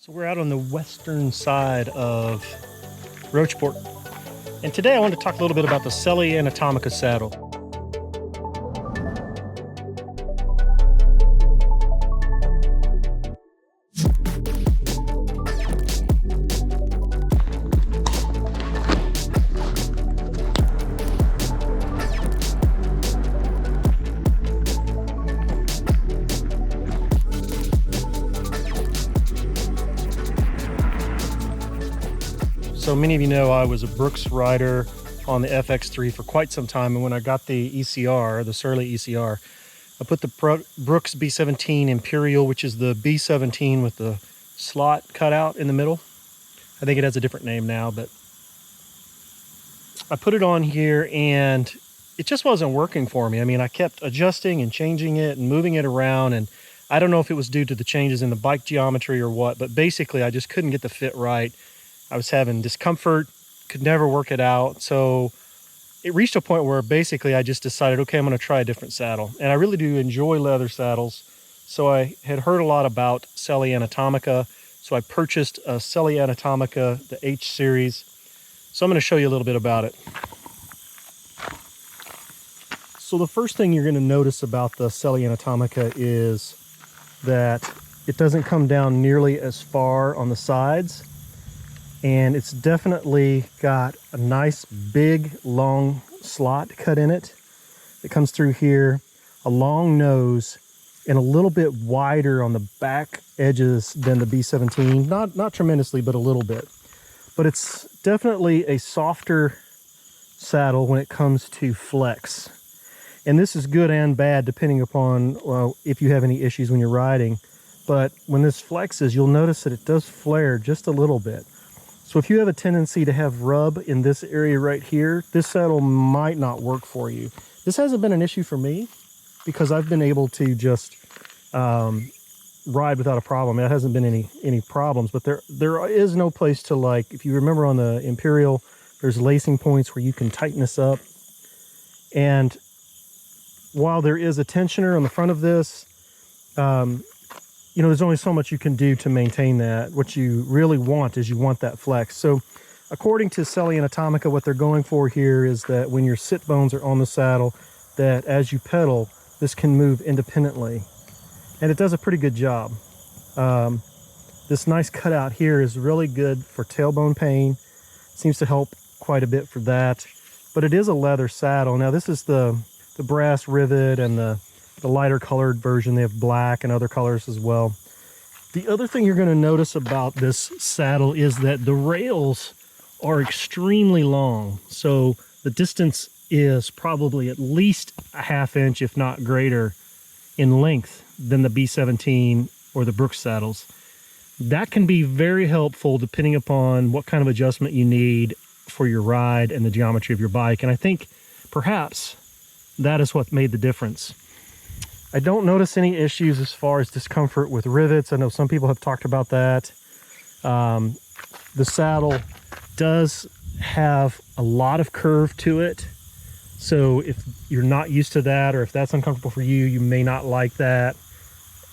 So we're out on the western side of Rocheport, and today I want to talk a little bit about the Selle Anatomica saddle. So many of you know I was a Brooks rider on the FX3 for quite some time, and when I got the ECR, the Surly ECR, I put the Brooks B17 Imperial, which is the B17 with the slot cut out in the middle. I think it has a different name now, but I put it on here and it just wasn't working for me. I mean, I kept adjusting and changing it and moving it around, and I don't know if it was due to the changes in the bike geometry or what, but basically I just couldn't get the fit right. I was having discomfort, could never work it out. So it reached a point where basically I just decided, okay, I'm going to try a different saddle. And I really do enjoy leather saddles. So I had heard a lot about Selle Anatomica. So I purchased a Selle Anatomica, the H series. So I'm going to show you a little bit about it. So the first thing you're going to notice about the Selle Anatomica is that it doesn't come down nearly as far on the sides. And it's definitely got a nice big long slot cut in it. It comes through here, a long nose, and a little bit wider on the back edges than the B17. Not tremendously, but a little bit. But it's definitely a softer saddle when it comes to flex. And this is good and bad depending upon if you have any issues when you're riding. But when this flexes, you'll notice that it does flare just a little bit. So if you have a tendency to have rub in this area right here, this saddle might not work for you. This hasn't been an issue for me because I've been able to just ride without a problem. It hasn't been any problems, but there is no place to, like, if you remember on the Imperial, there's lacing points where you can tighten this up. And while there is a tensioner on the front of this, you know, there's only so much you can do to maintain that. What you really want is you want that flex. So according to Selle Anatomica, what they're going for here is that when your sit bones are on the saddle, that as you pedal, this can move independently. And it does a pretty good job. This nice cutout here is really good for tailbone pain. Seems to help quite a bit for that. But it is a leather saddle. Now this is the brass rivet and the lighter colored version. They have black and other colors as well. The other thing you're going to notice about this saddle is that the rails are extremely long. So the distance is probably at least a ½ inch, if not greater, in length than the B17 or the Brooks saddles. That can be very helpful depending upon what kind of adjustment you need for your ride and the geometry of your bike. And I think perhaps that is what made the difference. I don't notice any issues as far as discomfort with rivets. I know some people have talked about that. The saddle does have a lot of curve to it. So if you're not used to that, or if that's uncomfortable for you, you may not like that.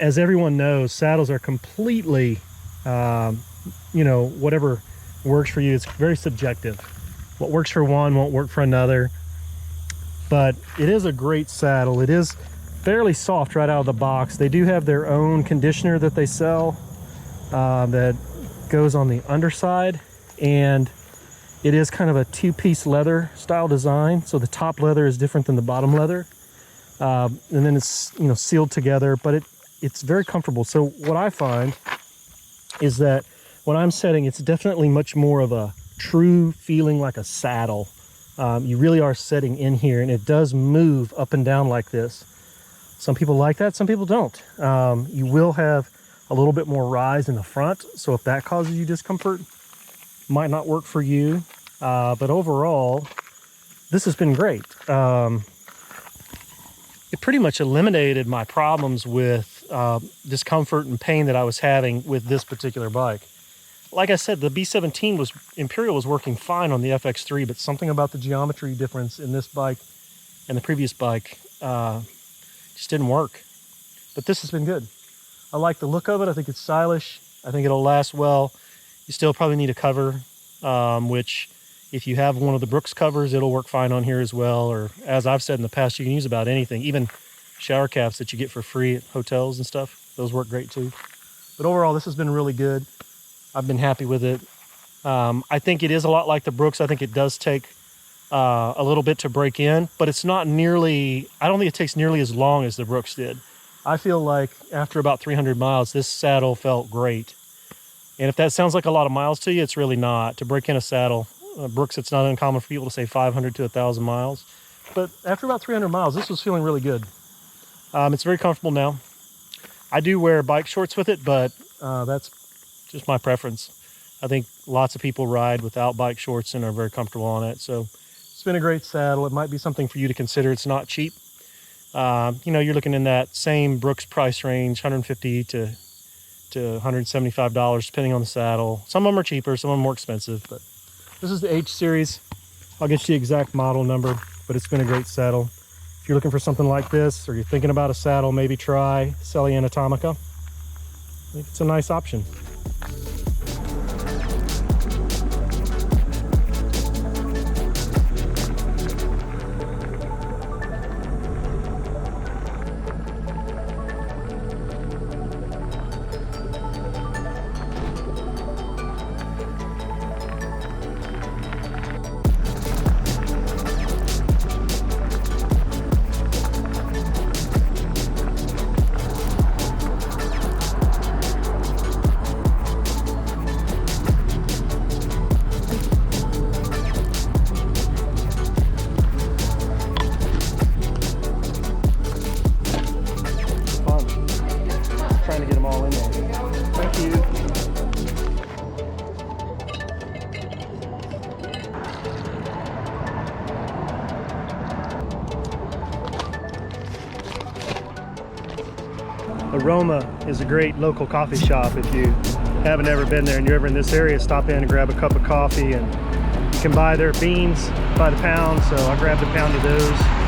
As everyone knows, saddles are completely, you know, whatever works for you, it's very subjective. What works for one won't work for another. But it is a great saddle. It is fairly soft right out of the box. They do have their own conditioner that they sell that goes on the underside, and it is kind of a two-piece leather style design. So the top leather is different than the bottom leather, and then it's, you know, sealed together, but it's very comfortable. So what I find is that when I'm setting, it's definitely much more of a true feeling like a saddle. You really are setting in here, and it does move up and down like this. Some people like that, some people don't. You will have a little bit more rise in the front, so if that causes you discomfort, might not work for you. But overall, this has been great. It pretty much eliminated my problems with discomfort and pain that I was having with this particular bike. Like I said, the B17 Imperial was working fine on the FX3, but something about the geometry difference in this bike and the previous bike just didn't work. But this has been good. I like the look of it. I think it's stylish. I think it'll last well. You still probably need a cover, which if you have one of the Brooks covers, it'll work fine on here as well. Or as I've said in the past, you can use about anything, even shower caps that you get for free at hotels and stuff. Those work great too. But overall, this has been really good. I've been happy with it. I think it is a lot like the Brooks. I think it does take a little bit to break in, but it's not nearly, I don't think it takes nearly as long as the Brooks did. I feel like after about 300 miles, this saddle felt great. And if that sounds like a lot of miles to you, it's really not. To break in a saddle, Brooks, it's not uncommon for people to say 500 to 1,000 miles. But after about 300 miles, this was feeling really good. It's very comfortable now. I do wear bike shorts with it, but that's just my preference. I think lots of people ride without bike shorts and are very comfortable on it. So it's been a great saddle. It might be something for you to consider. It's not cheap. You know, you're looking in that same Brooks price range, $150 to $175, depending on the saddle. Some of them are cheaper, some of them more expensive, but this is the H series. I'll get you the exact model number, but it's been a great saddle. If you're looking for something like this, or you're thinking about a saddle, maybe try Selle Anatomica. I think it's a nice option. Trying to get them all in there. Thank you. Aroma is a great local coffee shop. If you haven't ever been there and you're ever in this area, stop in and grab a cup of coffee, and you can buy their beans by the pound. So I grabbed a pound of those.